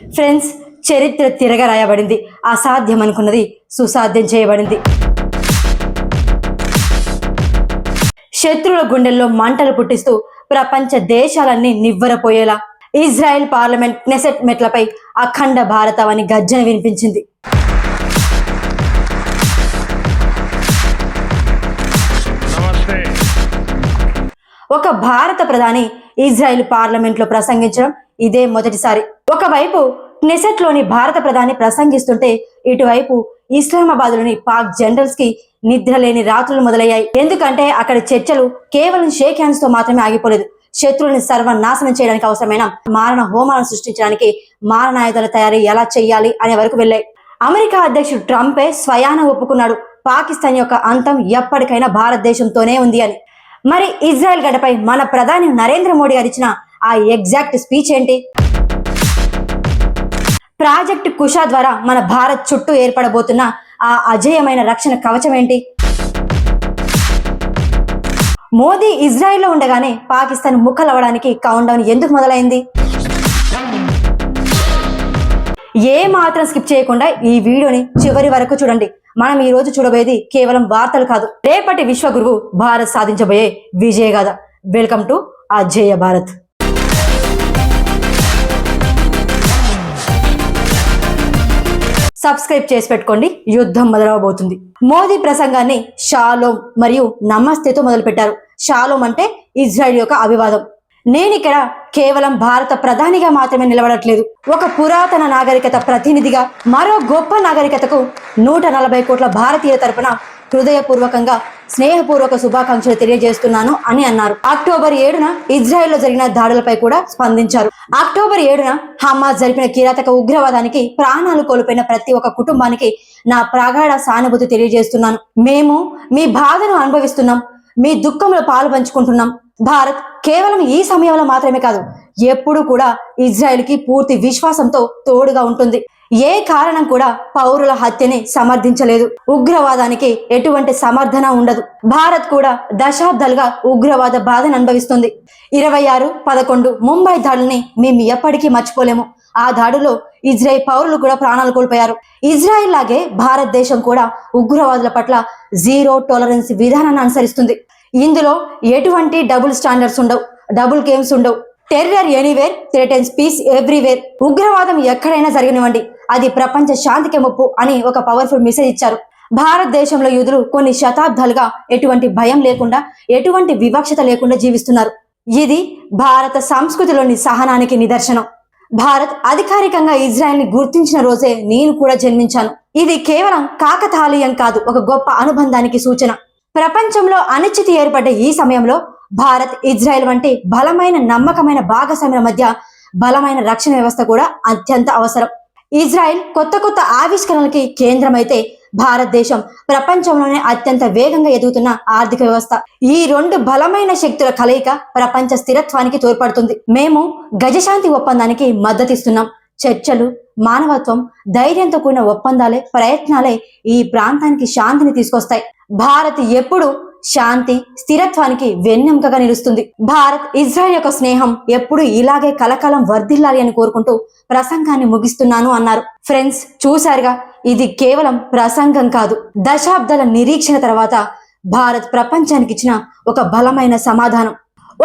Friends, చరిత్ర తిరగరాయబడింది. అసాధ్యం అనుకున్నది సుసాధ్యం చేయబడింది. శత్రువుల గుండెల్లో మంటలు పుట్టిస్తూ ప్రపంచ దేశాలన్నీ నివ్వరపోయేలా ఇజ్రాయెల్ పార్లమెంట్ క్నెసెట్ మెట్లపై అఖండ భారతవని గర్జన వినిపించింది. ఒక భారత ప్రధాని ఇజ్రాయెల్ పార్లమెంట్లో ప్రసంగించడం ఇదే మొదటిసారి. ఒకవైపు క్నెసెట్లోని భారత ప్రధాని ప్రసంగిస్తుంటే ఇటువైపు ఇస్లామాబాద్లోని పాక్ జనరల్స్ కి నిద్రలేని రాత్రులు మొదలయ్యాయి. ఎందుకంటే అక్కడ చర్చలు కేవలం షేక్ హ్యాండ్స్ తో మాత్రమే ఆగిపోలేదు. శత్రువుని సర్వనాశనం చేయడానికి అవసరమైన మారణ హోమాలను సృష్టించడానికి మారణాయుధాల తయారీ ఎలా చేయాలి అనే వరకు వెళ్ళాయి. అమెరికా అధ్యక్షుడు ట్రంపే స్వయాన ఒప్పుకున్నాడు పాకిస్తాన్ యొక్క అంతం ఎప్పటికైనా భారతదేశంతోనే ఉంది అని. మరి ఇజ్రాయెల్ గడ్డపై మన ప్రధాని నరేంద్ర మోడీ గారు ఇచ్చిన ఆ ఎగ్జాక్ట్ స్పీచ్ ఏంటి? ప్రాజెక్ట్ కుషా ద్వారా మన భారత్ చుట్టూ ఏర్పడబోతున్న ఆ అజేయమైన రక్షణ కవచం ఏంటి? మోదీ ఇజ్రాయెల్లో ఉండగానే పాకిస్తాన్ ముక్కలవ్వడానికి కౌంట్ డౌన్ ఎందుకు మొదలైంది? ఏ మాత్రం స్కిప్ చేయకుండా ఈ వీడియోని చివరి వరకు చూడండి. మనం ఈ రోజు చూడబోయేది కేవలం వార్తలు కాదు, రేపటి విశ్వగురువు భారత్ సాధించబోయే విజయ గాథ. Welcome to Ajeya Bharat. Subscribe చేసి పెట్టుకోండి, యుద్ధం మొదలవబోతుంది. మోదీ ప్రసంగాన్ని షాలోం మరియు నమస్తేతో మొదలుపెట్టారు. షాలోం అంటే ఇజ్రాయెల్ యొక్క అభివాదం. నేనిక్కడ కేవలం భారత ప్రధానిగా మాత్రమే నిలబడట్లేదు, ఒక పురాతన నాగరికత ప్రతినిధిగా, మరో గొప్ప నాగరికతకు 140 కోట్ల భారతీయుల తరపున హృదయపూర్వకంగా స్నేహపూర్వక శుభాకాంక్షలు తెలియజేస్తున్నాను అని అన్నారు. అక్టోబర్ 7న ఇజ్రాయెల్లో జరిగిన దాడులపై కూడా స్పందించారు. అక్టోబర్ 7న హమాస్ జరిపిన కిరాతక ఉగ్రవాదానికి ప్రాణాలు కోల్పోయిన ప్రతి ఒక్క కుటుంబానికి నా ప్రగాఢ సానుభూతి తెలియజేస్తున్నాను. మేము మీ బాధను అనుభవిస్తున్నాం, మీ దుఃఖంలో పాలు పంచుకుంటున్నాం. భారత్ కేవలం ఈ సమయంలో మాత్రమే కాదు, ఎప్పుడు కూడా ఇజ్రాయెల్కి పూర్తి విశ్వాసంతో తోడుగా ఉంటుంది. ఏ కారణం కూడా పౌరుల హత్యని సమర్థించలేదు. ఉగ్రవాదానికి ఎటువంటి సమర్థన ఉండదు. భారత్ కూడా దశాబ్దాలుగా ఉగ్రవాద బాధను అనుభవిస్తుంది. 26/11 ముంబై దాడుల్ని మేము ఎప్పటికీ మర్చిపోలేము. ఆ దాడులో ఇజ్రాయెల్ పౌరులు కూడా ప్రాణాలు కోల్పోయారు. ఇజ్రాయెల్ లాగే భారతదేశం కూడా ఉగ్రవాదుల పట్ల జీరో టాలరెన్స్ విధానాన్ని అనుసరిస్తుంది. ఇందులో ఎటువంటి డబుల్ స్టాండర్డ్స్ ఉండవు, డబుల్ గేమ్స్ ఉండవు. Terror anywhere threatens peace everywhere. ఉగ్రవాదం ఎక్కడైనా జరగనివ్వండి, అది ప్రపంచ శాంతికి ముప్పు అని ఒక పవర్ఫుల్ మెసేజ్ ఇచ్చారు. భారతదేశంలో యూదులు కొన్ని శతాబ్దాలుగా ఎటువంటి భయం లేకుండా, ఎటువంటి వివక్షత లేకుండా జీవిస్తున్నారు. ఇది భారత సంస్కృతిలోని సహనానికి నిదర్శనం. భారత్ అధికారికంగా ఇజ్రాయెల్ ని గుర్తించిన రోజే నేను కూడా జన్మించాను. ఇది కేవలం కాకతాళీయం కాదు, ఒక గొప్ప అనుబంధానికి సూచన. ప్రపంచంలో అనిశ్చితి ఏర్పడ్డ ఈ సమయంలో భారత్ ఇజ్రాయెల్ వంటి బలమైన నమ్మకమైన భాగస్వామ్యుల మధ్య బలమైన రక్షణ వ్యవస్థ కూడా అత్యంత అవసరం. ఇజ్రాయెల్ కొత్త కొత్త ఆవిష్కరణలకి కేంద్రమైతే భారతదేశం ప్రపంచంలోనే అత్యంత వేగంగా ఎదుగుతున్న ఆర్థిక వ్యవస్థ. ఈ రెండు బలమైన శక్తుల కలయిక ప్రపంచ స్థిరత్వానికి తోడ్పడుతుంది. మేము గజశాంతి ఒప్పందానికి మద్దతిస్తున్నాం. చర్చలు, మానవత్వం, ధైర్యంతో కూడిన ఒప్పందాలే, ప్రయత్నాలే ఈ ప్రాంతానికి శాంతిని తీసుకొస్తాయి. భారత్ ఎప్పుడు శాంతి, స్థిరత్వానికి వెన్నెముకగా నిలుస్తుంది. భారత్ ఇజ్రాయెల్ యొక్క స్నేహం ఎప్పుడు ఇలాగే కలకాలం వర్ధిల్లాలి అని కోరుకుంటూ ప్రసంగాన్ని ముగిస్తున్నాను అన్నారు. ఫ్రెండ్స్, చూశారుగా, ఇది కేవలం ప్రసంగం కాదు, దశాబ్దాల నిరీక్షణ తర్వాత భారత్ ప్రపంచానికి ఇచ్చిన ఒక బలమైన సమాధానం.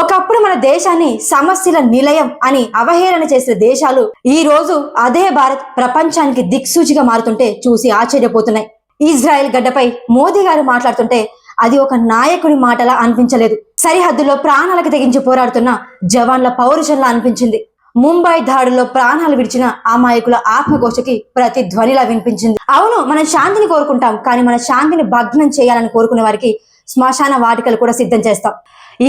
ఒకప్పుడు మన దేశాన్ని సమస్యల నిలయం అని అవహేళన చేసిన దేశాలు ఈ రోజు అదే భారత్ ప్రపంచానికి దిక్సూచిగా మారుతుంటే చూసి ఆశ్చర్యపోతున్నాయి. ఇజ్రాయెల్ గడ్డపై మోదీ గారు మాట్లాడుతుంటే అది ఒక నాయకుడి మాటలా అనిపించలేదు. సరిహద్దులో ప్రాణాలకు తెగించి పోరాడుతున్న జవాన్ల పౌరుషంలా అనిపించింది. ముంబై దాడుల్లో ప్రాణాలు విడిచిన అమాయకుల ఆత్మఘోషకి ప్రతిధ్వనిలా వినిపించింది. అవును, మనం శాంతిని కోరుకుంటాం, కానీ మన శాంతిని భగ్నం చేయాలని కోరుకునే వారికి శ్మశాన వాటికలు కూడా సిద్ధం చేస్తాం.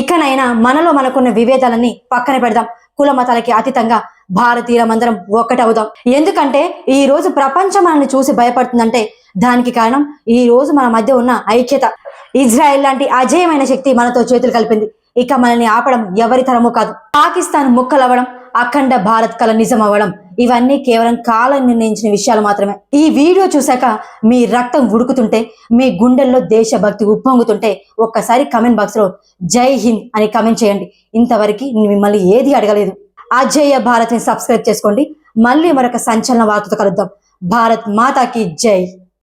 ఇకనైనా మనలో మనకున్న విభేదాలన్నీ పక్కన పెడదాం. కుల మతాలకి అతీతంగా భారతీయులమందరం ఒక్కటవుదాం. ఎందుకంటే ఈ రోజు ప్రపంచం మనల్ని చూసి భయపడుతుందంటే దానికి కారణం ఈ రోజు మన మధ్య ఉన్న ఐక్యత. ఇజ్రాయెల్ లాంటి అజేయమైన శక్తి మనతో చేతులు కలిపింది. ఇక మనల్ని ఆపడం ఎవరి తరమూ కాదు. పాకిస్తాన్ ముక్కలవ్వడం, అఖండ భారత్ కల నిజం అవ్వడం, ఇవన్నీ కేవలం కాలం నిర్ణయించిన విషయాలు మాత్రమే. ఈ వీడియో చూశాక మీ రక్తం ఉడుకుతుంటే, మీ గుండెల్లో దేశభక్తి ఉప్పొంగుతుంటే ఒక్కసారి కమెంట్ బాక్స్ లో జై హింద్ అని కమెంట్ చేయండి. ఇంతవరకు మిమ్మల్ని ఏది అడగలేదు. అజేయ భారత్ ని సబ్స్క్రైబ్ చేసుకోండి. మళ్ళీ మరొక సంచలన వార్తతో కలుద్దాం. భారత్ మాతాకి జై.